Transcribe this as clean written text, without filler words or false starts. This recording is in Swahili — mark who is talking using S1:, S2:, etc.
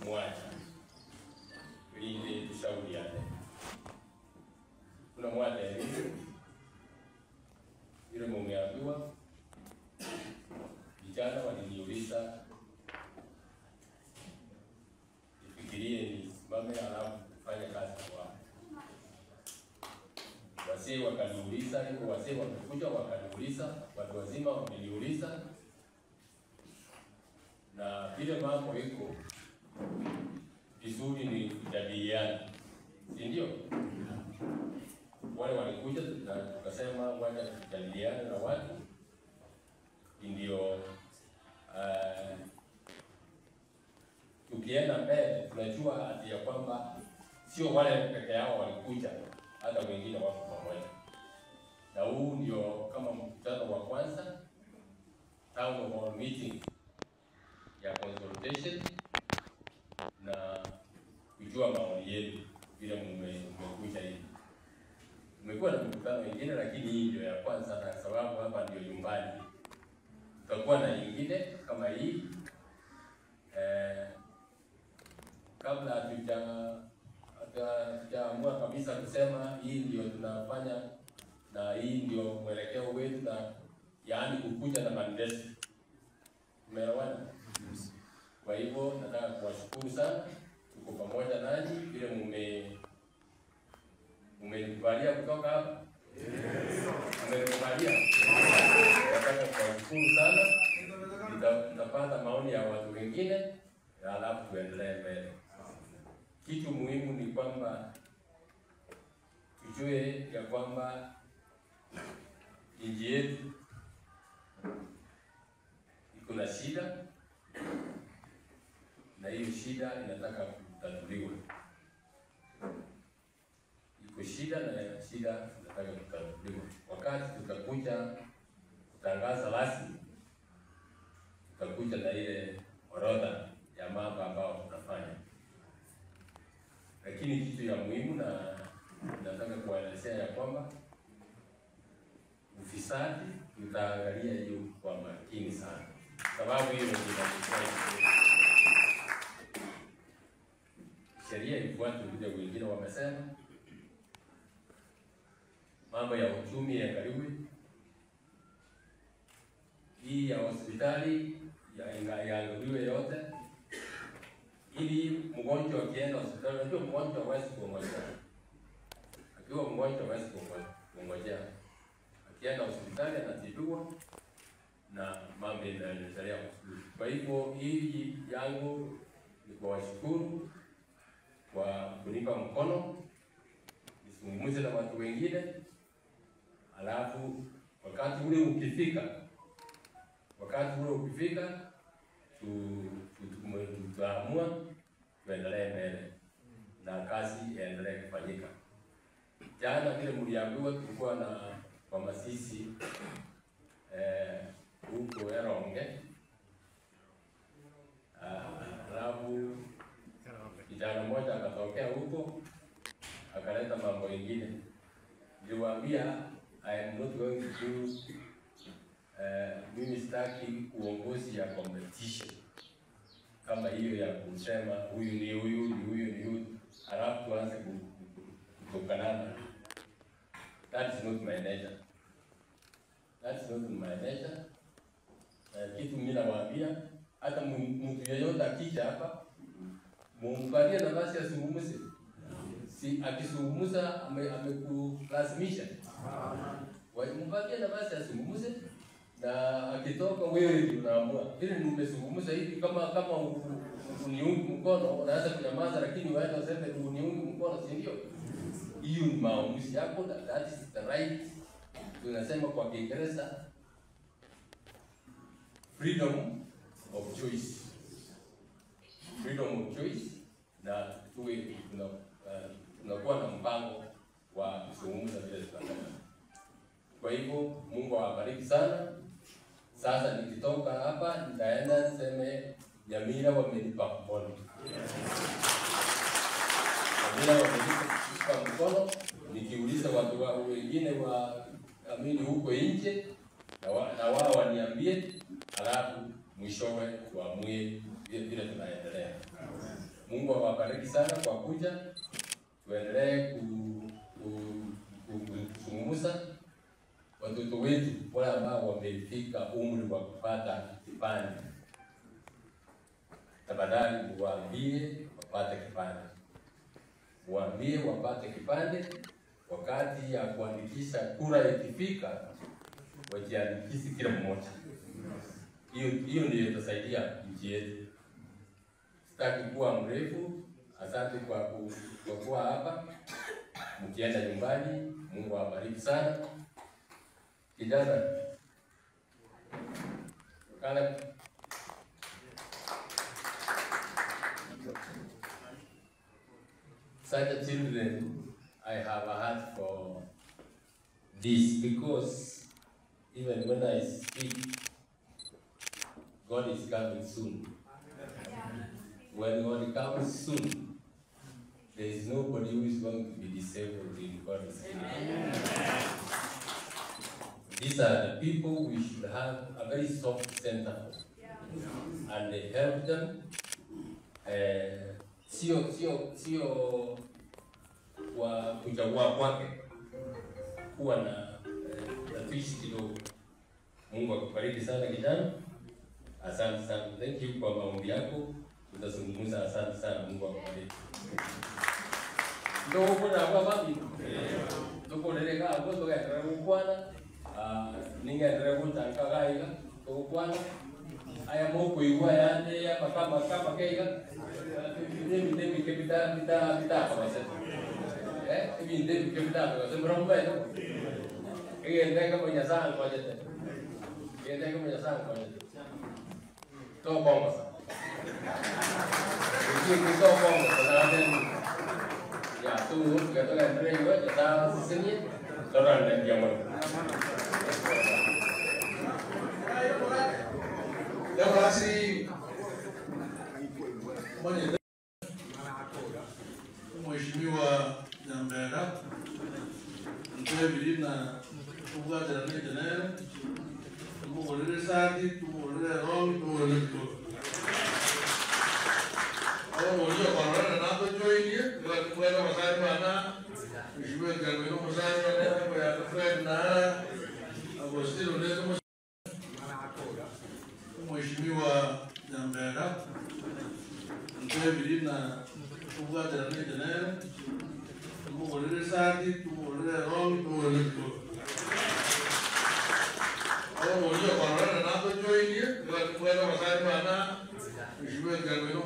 S1: mwacha ili tushauriane. Kuna mwacha ile mumeambiwa, vijana waliniuliza nifikirie nisimame alafu kufanya kazi kwa wao. Wasee wakaniuliza, hivyo wasee wamekuja wakaniuliza, watu wazima wameniuliza, na vile mambo iko vizuri ni kujadiliana, si ndio? Wale walikuja na tukasema wacha tujadiliane na watu, ndio tukienda mbele tunajua ati ya kwamba sio wale peke yao walikuja, hata wengine wako pamoja. Na huu ndio kama mkutano wa kwanza, town hall meeting ya consultation na kujua maoni yenu vile mmekuja hivi. Mmekuwa na mkutano mingine, lakini hii ndio ya kwanza kwa sababu hapa ndio nyumbani. Tutakuwa na nyingine kama hii kabla hatujaamua kabisa kusema hii ndio tunafanya na hii ndio mwelekeo wetu, na yaani kukuja na manifesto. Umeelewana? Kwa hivyo nataka kuwashukuru sana, tuko pamoja nanyi vile mmenikubalia kutoka hapa. Mmenikubalia. Nataka kuwashukuru sana. Nitapata maoni ya watu wengine alafu tuendelee mbele. Kitu muhimu ni kwamba tujue ya kwamba nchi yetu iko na shida, na hiyo shida inataka kutatuliwa. Iko shida na shida inataka kutatuliwa. Wakati tutakuja kutangaza rasmi, tutakuja na ile orodha ya mambo ambayo tutafanya. Lakini kitu ya muhimu na nataka kuelezea ya kwamba ufisadi tutaangalia hiyo kwa makini sana, sababu hiyo ndio sheria ifuate vile wengine wamesema. Mambo ya uchumi yaangaliwe, hii ya hospitali yaangaliwe yote, ili mgonjwa akienda hospitali, unajua mgonjwa hawezi kuongojea. Akiwa mgonjwa hawezi kuongojea. Akienda hospitali anatibiwa na mambo yanaendelea vizuri. Kwa hivyo hii yangu ni kuwashukuru kwa kunipa mkono nisungumuze na watu wengine, alafu wakati ule ukifika tutaamua tuendelee mbele na kazi iendelee kufanyika. Jana vile mliambiwa tulikuwa na wamasisi huko Eronge, alafu kijana mmoja akatokea huko akaleta mambo mengine. Niliwaambia I am not going to do mimi sitaki uongozi ya competition kama hiyo ya kusema huyu ni huyu, alafu tuanze kutokanana. That is not my nature. Kitu mimi nawaambia, hata mtu yeyote akija hapa mumpatie nafasi asungumuze. Si akisungumuza amekulazimisha. Mumpatie nafasi asungumuze, na akitoka wewe ndio unaamua. Ile nimezungumza hivi kama uniungi mkono unaanza kunyamaza, lakini waenda useme uniungi mkono, si ndio? Hiyo ni maamuzi yako, that is the right. Tunasema kwa Kiingereza freedom of choice. Na tunakuwa na mpango wa kuzungumza vile tunataka. Kwa hivyo Mungu awabariki sana. Sasa nikitoka hapa nitaenda niseme Nyamira wamenipa mkono. Nyamira wamenipa mkono, nikiuliza watu wengine wa amini huko nje na wao waniambie, alafu mwishowe tuamue vile tunaendelea. Mungu awabariki sana kwa kuja. Tuendelee kuzungumza watoto wetu wale ambao wamefika umri wa kupata kipande. Tafadhali muwaambie wapate kipande. Muwaambie wapate kipande, wakati ya kuandikisha kura ikifika, wajiandikishe kila mmoja. Hiyo ndio itasaidia nchi yetu. Sitaki kuwa mrefu. Asante kwa kuwa hapa. Mkienda nyumbani, Mungu awabariki sana. Kijana kana such children, I have a heart for this, because even when I speak, God is coming soon. When God comes soon, there is nobody who is going to be disabled in God's kingdom. These are the people we should have a very soft center for, and they help them. Sio kwa kuchagua kwake kuwa na tatizo kidogo. Mungu akubariki sana kijana. Asante sana. Thank you kwa maombi yako. Tutazungumza. Asante sana. Mungu akubariki. Ndio kuna baba tuko ndeleka hapo toka Bwana ninga kutanka gaiga to Bwana aya moko iwa yande ya kama kaiga ndemi kepita kwa sasa hivi ndemi kepita kwa sasa mromba ndio ndio kama nyasana kwa jete ndio kama nyasana kwa jete to bomba ndio to bomba sana ya tu katoka ndio ya sasa sisi Torang dan Jamal.
S2: Terima kasih. Mheshimiwa Nyambera, mtembelea na kuga tena tumuolele sadi, tumuolele romi, tumuolele to. Awak boleh orang nak tu join dia, kalau masai mana, mheshimiwa Galvino masai mana, bayar friend na, Agostino ndio Mheshimiwa Nyambera, mtembelea na kuga tena tumuolele sadi, tumuolele romi, tumuolele to. Awak boleh orang nak tu join dia, kalau masai mana, mheshimiwa Galvino